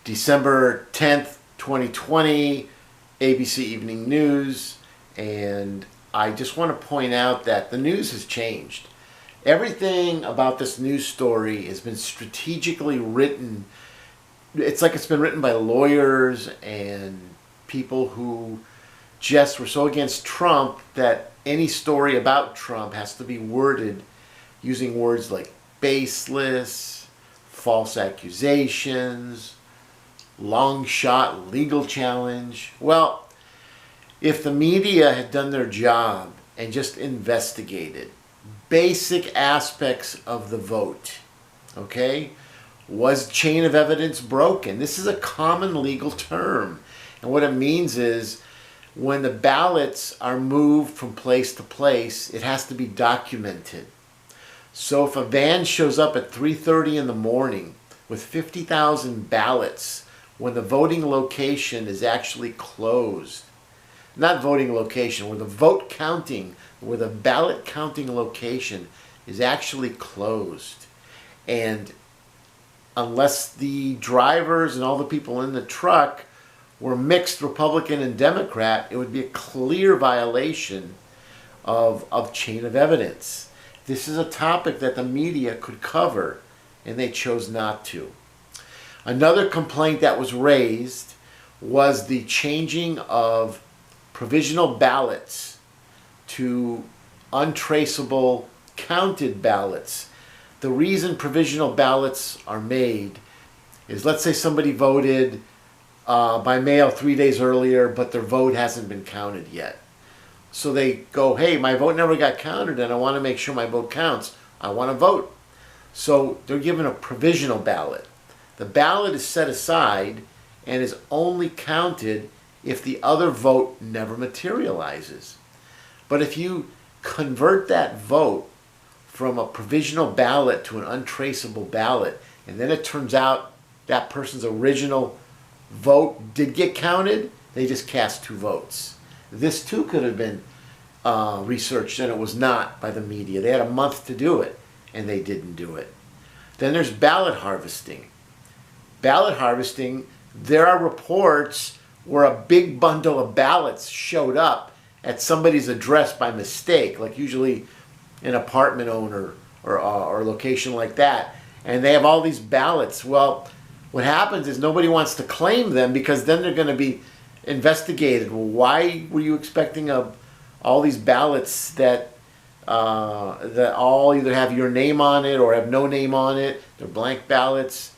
December 10th, 2020, ABC Evening News, and I just want to point out that the news has changed. Everything about this news story has been strategically written. It's like it's been written by lawyers and people who just were so against Trump that any story about Trump has to be worded using words like baseless, false accusations, long shot legal challenge. Well, if the media had done their job and just investigated basic aspects of the vote, okay? Was chain of evidence broken? This is a common legal term. And what it means is when the ballots are moved from place to place, it has to be documented. So if a van shows up at 3:30 in the morning with 50,000 ballots when the voting location is actually closed, not voting location, where the ballot counting location is actually closed. And unless the drivers and all the people in the truck were mixed Republican and Democrat, it would be a clear violation of chain of evidence. This is a topic that the media could cover, and they chose not to. Another complaint that was raised was the changing of provisional ballots to untraceable counted ballots. The reason provisional ballots are made is, let's say somebody voted by mail 3 days earlier, but their vote hasn't been counted yet. So they go, hey, my vote never got counted and I want to make sure my vote counts. I want to vote. So they're given a provisional ballot. The ballot is set aside and is only counted if the other vote never materializes. But if you convert that vote from a provisional ballot to an untraceable ballot, and then it turns out that person's original vote did get counted, they just cast 2 votes. This too could have been researched, and it was not by the media. They had a month to do it, and they didn't do it. Then there's ballot harvesting. Ballot harvesting, there are reports where a big bundle of ballots showed up at somebody's address by mistake, like usually an apartment owner or a location like that, and they have all these ballots. Well, what happens is nobody wants to claim them because then they're going to be investigated. Well, why were you expecting all these ballots that all either have your name on it or have no name on it? They're blank ballots.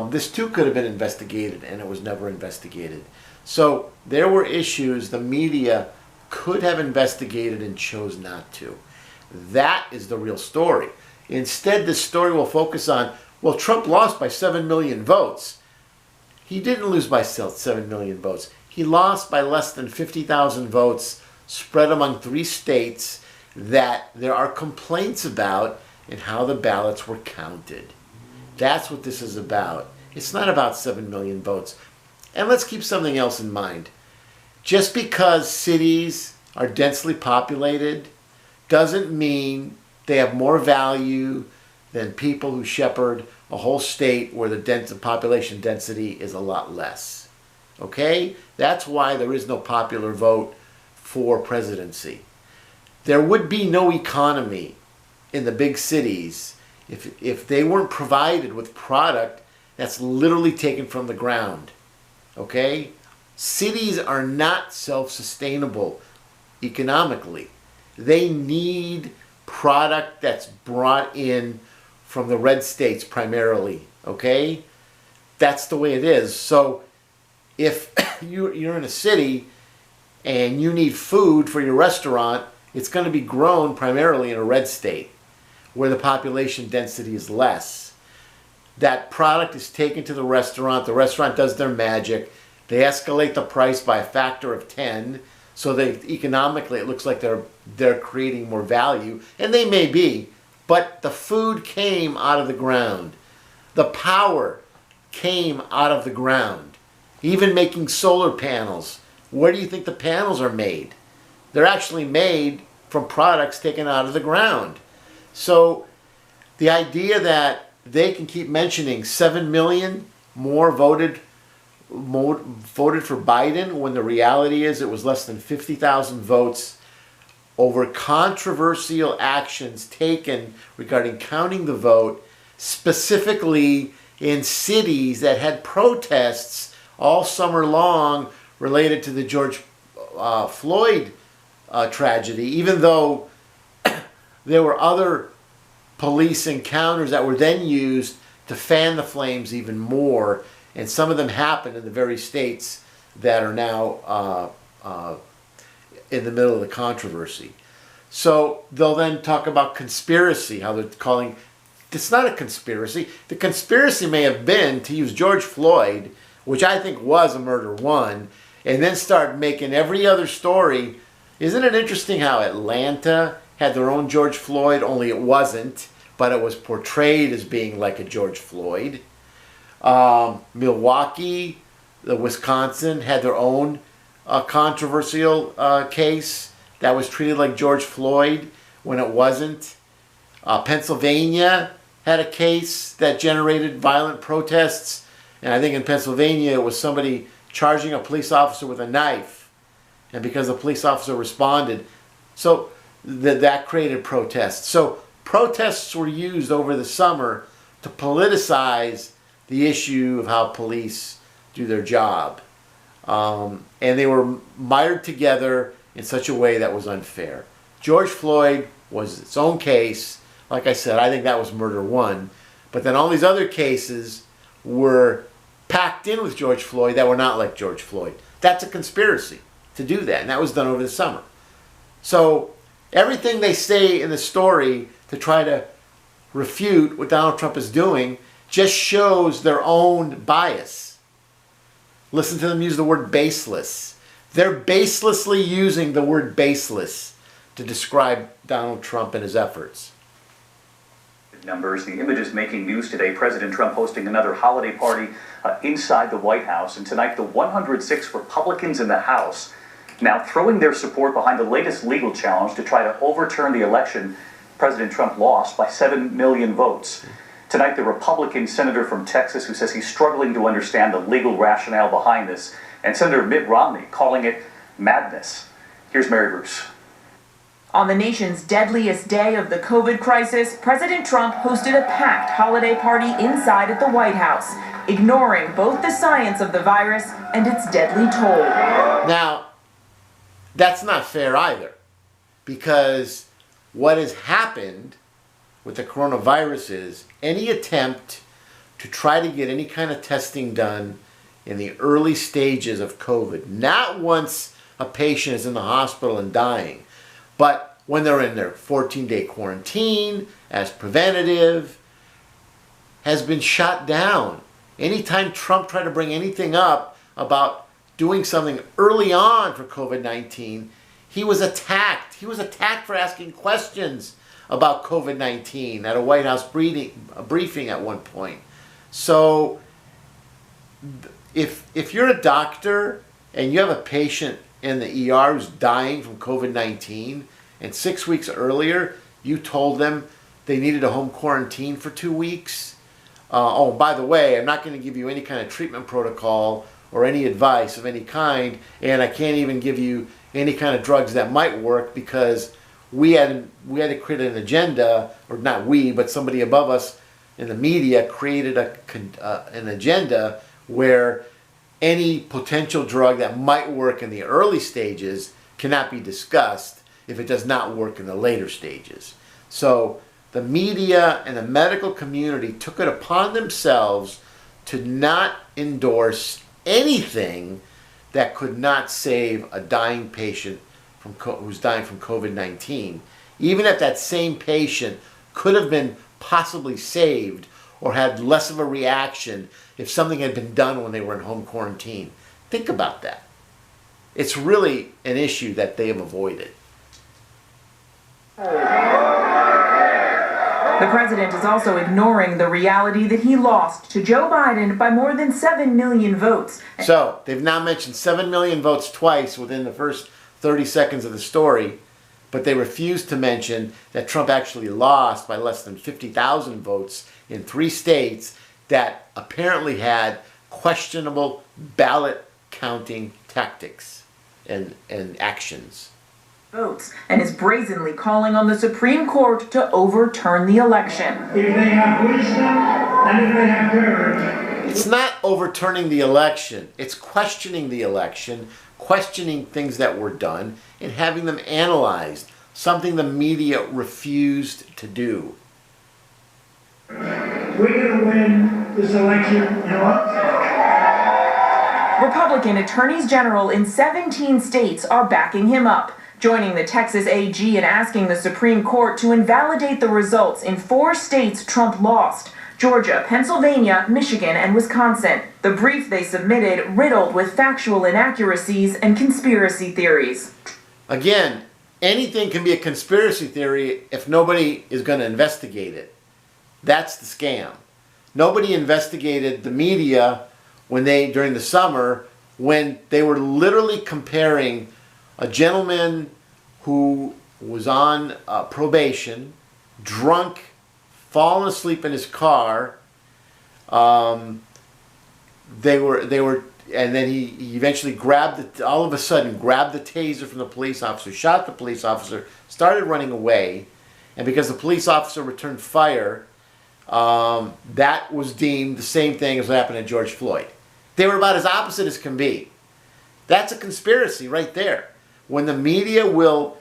This too could have been investigated, and it was never investigated. So there were issues the media could have investigated and chose not to. That is the real story. Instead, this story will focus on, well, Trump lost by 7 million votes. He didn't lose by 7 million votes. He lost by less than 50,000 votes spread among 3 states that there are complaints about in how the ballots were counted. That's what this is about. It's not about 7 million votes. And let's keep something else in mind. Just because cities are densely populated doesn't mean they have more value than people who shepherd a whole state where the population density is a lot less. Okay? That's why there is no popular vote for presidency. There would be no economy in the big cities if they weren't provided with product that's literally taken from the ground. Okay? Cities are not self-sustainable economically. They need product that's brought in from the red states primarily. Okay? That's the way it is. So if you're in a city and you need food for your restaurant, it's going to be grown primarily in a red state where the population density is less. That product is taken to the restaurant does their magic, they escalate the price by a factor of 10, so that economically it looks like they're creating more value, and they may be, but the food came out of the ground. The power came out of the ground. Even making solar panels, where do you think the panels are made? They're actually made from products taken out of the ground. So the idea that they can keep mentioning 7 million more voted voted for Biden when the reality is it was less than 50,000 votes over controversial actions taken regarding counting the vote, specifically in cities that had protests all summer long related to the George Floyd tragedy, even though there were other police encounters that were then used to fan the flames even more, and some of them happened in the very states that are now in the middle of the controversy. So they'll then talk about conspiracy, how they're calling it's not a conspiracy. The conspiracy may have been to use George Floyd, which I think was a murder one, and then start making every other story. Isn't it interesting how Atlanta had their own George Floyd, only it wasn't, but it was portrayed as being like a George Floyd. Milwaukee, Wisconsin had their own controversial case that was treated like George Floyd when it wasn't. Pennsylvania had a case that generated violent protests, and I think in Pennsylvania it was somebody charging a police officer with a knife, and because the police officer responded, so that created protests. So protests were used over the summer to politicize the issue of how police do their job, and they were mired together in such a way that was unfair. George Floyd was its own case. Like I said, I think that was murder one. But then all these other cases were packed in with George Floyd that were not like George Floyd. That's a conspiracy to do that, and that was done over the summer. So everything they say in the story to try to refute what Donald Trump is doing just shows their own bias. Listen to them use the word baseless. They're baselessly using the word baseless to describe Donald Trump and his efforts. Numbers. The images making news today. President Trump hosting another holiday party inside the White House. And tonight, the 106 Republicans in the House now throwing their support behind the latest legal challenge to try to overturn the election President Trump lost by 7 million votes. Tonight, the Republican senator from Texas who says he's struggling to understand the legal rationale behind this, and Senator Mitt Romney calling it madness. Here's Mary Bruce. On the nation's deadliest day of the COVID crisis, President Trump hosted a packed holiday party inside at the White House, ignoring both the science of the virus and its deadly toll. Now, that's not fair either, because what has happened with the coronavirus is any attempt to try to get any kind of testing done in the early stages of COVID, not once a patient is in the hospital and dying, but when they're in their 14-day quarantine as preventative, has been shot down. Anytime Trump tried to bring anything up about doing something early on for COVID-19, he was attacked. He was attacked for asking questions about COVID-19 at a White House briefing at one point. So if you're a doctor and you have a patient in the ER who's dying from COVID-19, and 6 weeks earlier you told them they needed a home quarantine for 2 weeks. Oh, by the way, I'm not going to give you any kind of treatment protocol or any advice of any kind, and I can't even give you any kind of drugs that might work because we had to create an agenda, or not we, but somebody above us in the media created an agenda where any potential drug that might work in the early stages cannot be discussed if it does not work in the later stages. So the media and the medical community took it upon themselves to not endorse anything that could not save a dying patient who's dying from COVID-19, even if that same patient could have been possibly saved or had less of a reaction if something had been done when they were in home quarantine. Think about that. It's really an issue that they have avoided. The president is also ignoring the reality that he lost to Joe Biden by more than 7 million votes. So, they've now mentioned 7 million votes twice within the first 30 seconds of the story, but they refuse to mention that Trump actually lost by less than 50,000 votes in 3 states that apparently had questionable ballot counting tactics and actions. Votes and is brazenly calling on the Supreme Court to overturn the election. If they have wisdom and if they have courage. It's not overturning the election. It's questioning the election, questioning things that were done, and having them analyzed, something the media refused to do. We're going to win this election, you know what? Republican attorneys general in 17 states are backing him up, joining the Texas AG and asking the Supreme Court to invalidate the results in 4 states Trump lost: Georgia, Pennsylvania, Michigan, and Wisconsin. The brief they submitted riddled with factual inaccuracies and conspiracy theories. Again, anything can be a conspiracy theory if nobody is going to investigate it. That's the scam. Nobody investigated the media during the summer, when they were literally comparing a gentleman who was on probation, drunk, fallen asleep in his car. And then he eventually all of a sudden grabbed the taser from the police officer, shot the police officer, started running away, and because the police officer returned fire, that was deemed the same thing as what happened to George Floyd. They were about as opposite as can be. That's a conspiracy right there. When the media will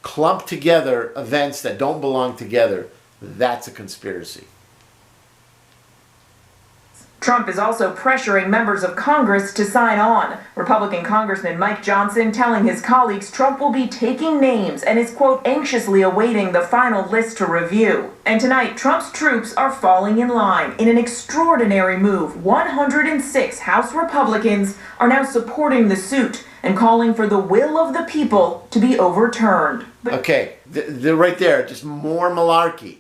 clump together events that don't belong together, that's a conspiracy. Trump is also pressuring members of Congress to sign on. Republican Congressman Mike Johnson telling his colleagues Trump will be taking names and is, quote, anxiously awaiting the final list to review. And tonight, Trump's troops are falling in line. In an extraordinary move, 106 House Republicans are now supporting the suit and calling for the will of the people to be overturned. Okay, they're right there, just more malarkey.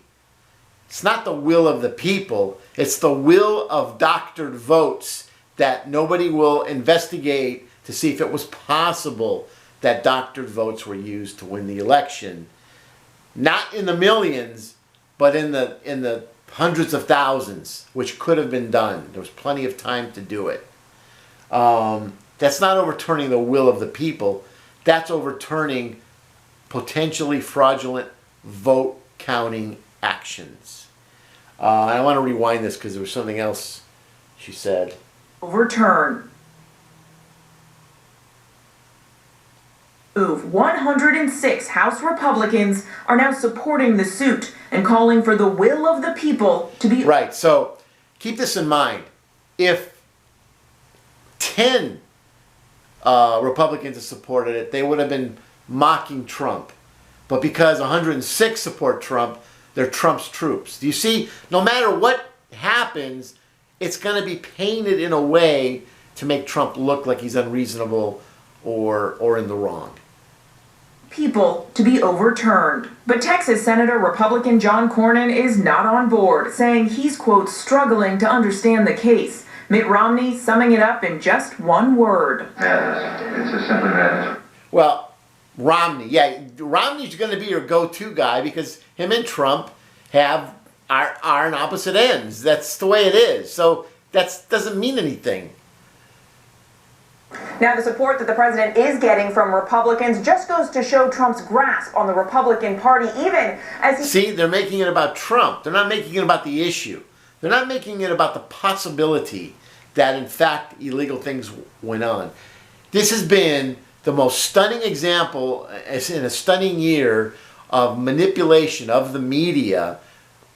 It's not the will of the people, it's the will of doctored votes that nobody will investigate to see if it was possible that doctored votes were used to win the election. Not in the millions, but in the hundreds of thousands, which could have been done. There was plenty of time to do it. That's not overturning the will of the people. That's overturning potentially fraudulent vote counting actions. I want to rewind this because there was something else she said. Overturn. Move. 106 House Republicans are now supporting the suit and calling for the will of the people to be... Right, so keep this in mind. If 10 Republicans had supported it, they would have been mocking Trump. But because 106 support Trump, they're Trump's troops. Do you see? No matter what happens, it's going to be painted in a way to make Trump look like he's unreasonable or in the wrong. People to be overturned. But Texas Senator Republican John Cornyn is not on board, saying he's, quote, struggling to understand the case. Mitt Romney summing it up in just one word. Madness. It's a simply madness. Well, Romney's going to be your go-to guy because him and Trump are on opposite ends. That's the way it is. So that doesn't mean anything. Now, the support that the president is getting from Republicans just goes to show Trump's grasp on the Republican Party, even as he... See, they're making it about Trump. They're not making it about the issue. They're not making it about the possibility that, in fact, illegal things went on. This has been the most stunning example in a stunning year of manipulation of the media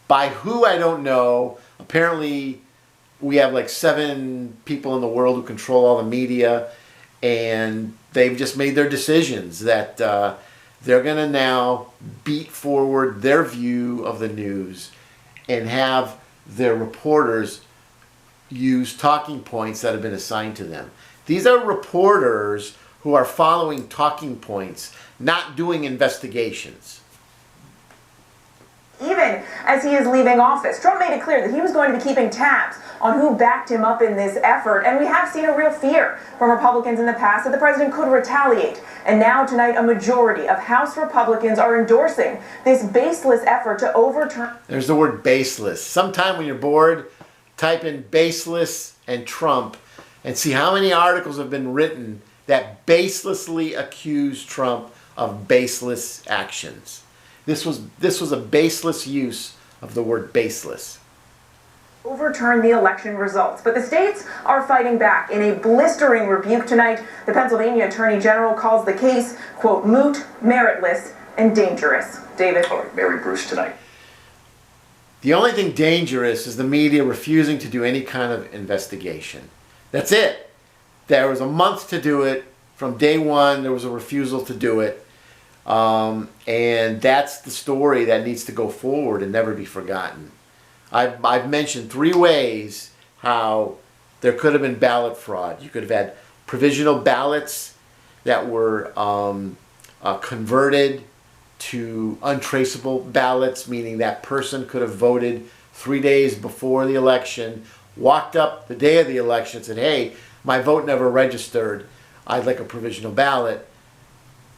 by who I don't know. Apparently, we have like 7 people in the world who control all the media, and they've just made their decisions that they're going to now beat forward their view of the news and have their reporters use talking points that have been assigned to them. These are reporters who are following talking points, not doing investigations. Even as he is leaving office, Trump made it clear that he was going to be keeping tabs on who backed him up in this effort. And we have seen a real fear from Republicans in the past that the president could retaliate. And now tonight, a majority of House Republicans are endorsing this baseless effort to overturn... There's the word baseless. Sometime when you're bored, type in baseless and Trump and see how many articles have been written that baselessly accuse Trump of baseless actions. This was a baseless use of the word baseless. Overturn the election results, but the states are fighting back. In a blistering rebuke tonight, the Pennsylvania Attorney General calls the case, quote, moot, meritless, and dangerous. David. All right, Mary Bruce tonight. The only thing dangerous is the media refusing to do any kind of investigation. That's it. There was a month to do it. From day one, there was a refusal to do it. And that's the story that needs to go forward and never be forgotten. I've mentioned 3 ways how there could have been ballot fraud. You could have had provisional ballots that were converted to untraceable ballots, meaning that person could have voted 3 days before the election, walked up the day of the election and said, hey, my vote never registered, I'd like a provisional ballot.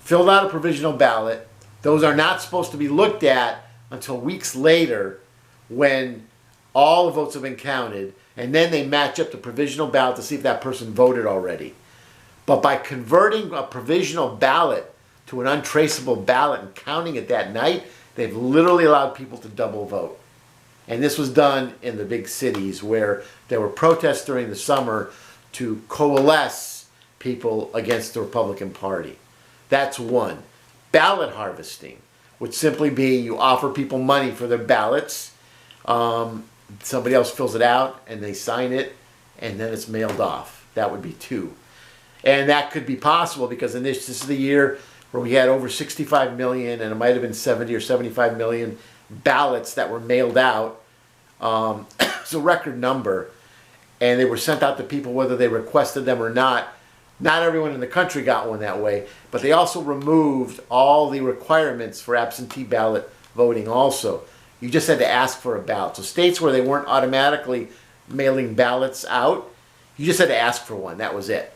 Filled out a provisional ballot. Those are not supposed to be looked at until weeks later when all the votes have been counted, and then they match up the provisional ballot to see if that person voted already. But by converting a provisional ballot to an untraceable ballot and counting it that night, they've literally allowed people to double vote. And this was done in the big cities where there were protests during the summer to coalesce people against the Republican Party. That's one. Ballot harvesting would simply be you offer people money for their ballots. Somebody else fills it out and they sign it and then it's mailed off. That would be 2. And that could be possible because this is the year where we had over 65 million and it might have been 70 or 75 million ballots that were mailed out. It's a record number. And they were sent out to people whether they requested them or not. Not everyone in the country got one that way, but they also removed all the requirements for absentee ballot voting also. You just had to ask for a ballot. So states where they weren't automatically mailing ballots out, you just had to ask for one. That was it.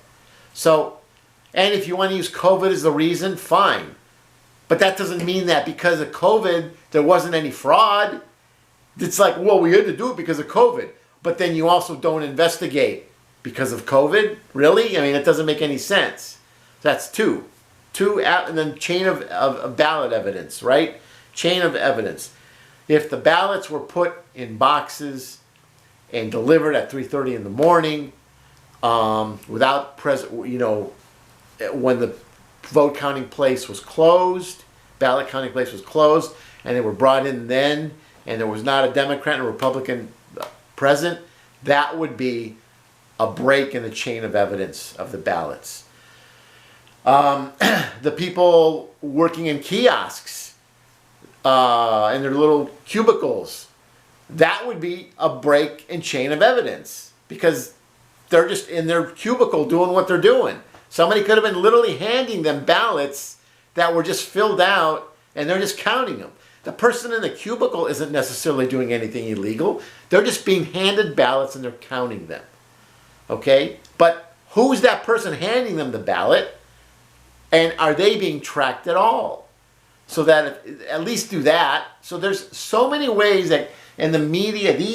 So, and if you want to use COVID as the reason, fine. But that doesn't mean that because of COVID, there wasn't any fraud. It's like, well, we had to do it because of COVID. But then you also don't investigate because of COVID? Really? I mean, it doesn't make any sense. That's 2. 2, and then chain of ballot evidence, right? Chain of evidence. If the ballots were put in boxes and delivered at 3:30 in the morning, without when the vote counting place was closed, ballot counting place was closed, and they were brought in then, and there was not a Democrat and a Republican present, that would be a break in the chain of evidence of the ballots. The people working in kiosks, in their little cubicles, that would be a break in chain of evidence because they're just in their cubicle doing what they're doing. Somebody could have been literally handing them ballots that were just filled out and they're just counting them. The person in the cubicle isn't necessarily doing anything illegal. They're just being handed ballots and they're counting them. Okay? But who's that person handing them the ballot? And are they being tracked at all? So that, at least do that. So there's so many ways that in the media,